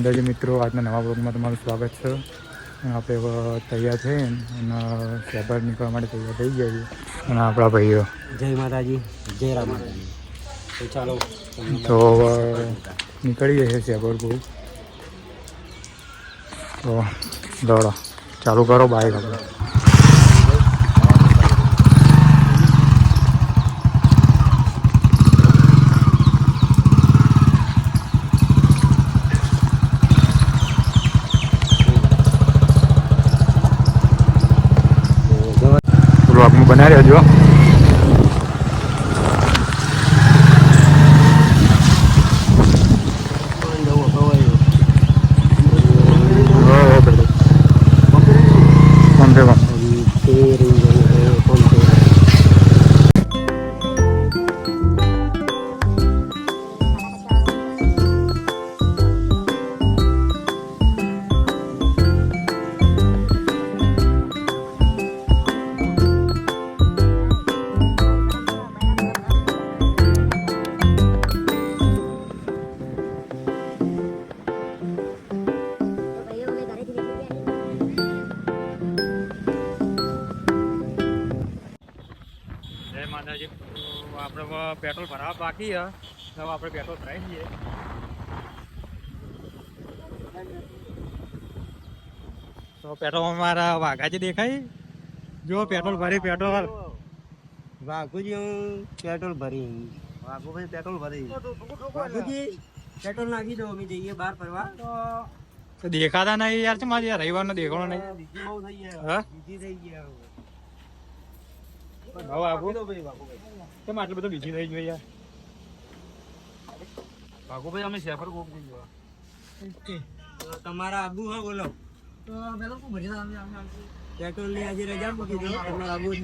અંદાજે મિત્રો આજના નવા બ્લોગમાં તમારું સ્વાગત છે. આપણે તૈયાર થઈએ અને શહેર નીકળવા માટે તૈયાર થઈ ગયા છીએ. અને આપણા ભાઈઓ જય માતાજી, જય રામ માતાજી. તો ચાલો તો નીકળી જઈએ શહેર બહુ. તો દોડો ચાલુ કરો બાઈક આપણે. બ્લોગમાં બનાવી રહેજો. આપણે પેટ્રોલ ભરાવા બાકી હવે આપણે પેટ્રોલ ભરાઈ દઈએ. તો પેટ્રોલ મારા વાઘાજી દેખાય. જો પેટ્રોલ ભરી પેટ્રોલ વાઘુજી પેટ્રોલ ભરી વાઘુભાઈ પેટ્રોલ ભરી વાઘુજી પેટ્રોલ નાખી દો. અમે જઈએ બહાર ફરવા. તો દેખાતા નહીં યાર. છે મારે રવિવારનો દેખાણો નહીં. હા કેમ આટલું બધું બીજી થઈ ગયું યાર? ભાગુભાઈ અમે શેફર કોક થઈ ગયો. તમારા આબુ હા બોલો. તો પેટ્રોલ ની આજે રજા મૂકી દો. તમારા આબુ છે.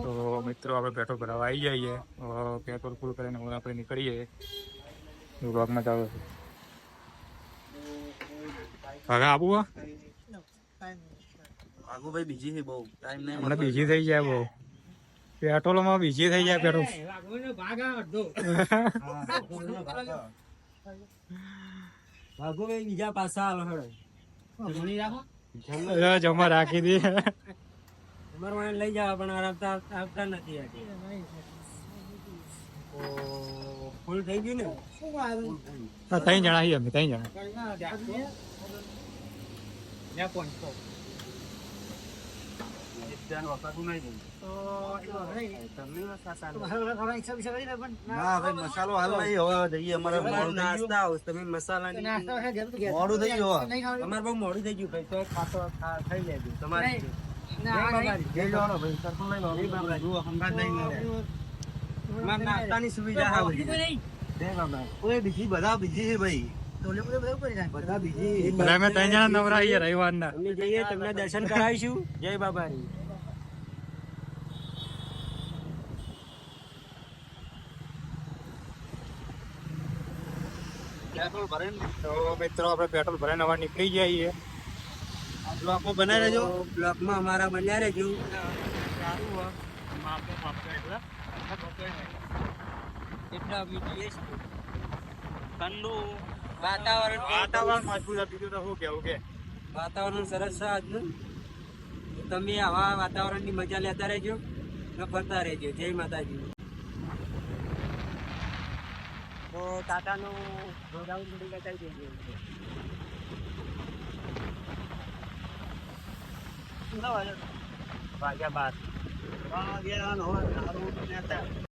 તો મિત્રો આપણે પેટ્રોલ ભરાવા આવી જઈએ. પેટ્રોલ ફૂલ કરીને હવે આપણે નીકળીએ. બ્લોગમાં ચાલુ છે. હવે આબુ ભાગુભાઈ બીજી છે બહુ ટાઈમ નહીં. હમણાં બીજી થઈ જાય બહુ. પેટ્રોલમાં બીજી થઈ જાય પેટ્રોલ. ભાગુભાઈ બીજા પાછા આલો હેડો. જમા રાખી દે. અમારે લઈ જાવ પણ આવતા નથી. ફૂલ થઈ ગયું ને. 3 જણા છીએ અમે. 3 જણા. મસાલો હાલ નહીં. હવે જઈએ અમારે નાસ્તા આવું. તમે મસાલા મોડું થઈ ગયું. અમારે બહુ મોડું થઈ ગયું ભાઈ. તો ખાતો ખાઈ લેજો તમારે. નાસ્તાની સુવિધા બીજી બધા બીજી છે ભાઈ. બધા બીજી અમે 3 જણા નવરા આવીએ રવિવારના. અમે જઈએ તમને દર્શન કરાવીશું. જય બાબારી. તો મિત્રો આપણે પેટ્રોલ ભરાઈને હવે નીકળી જઈએ. બ્લોકમાં બનાવી રહેજો. બ્લોકમાં અમારા બન્યા રહેજો. વાતાવરણ સરસ છે આજનું. તમે આવા વાતાવરણની મજા લેતા રહેજો ને ફરતા રહેજો. જય માતાજી. તો ટાટાનું ગોડાઉન થોડી બતાવી દેજો. વાગ્યા 12.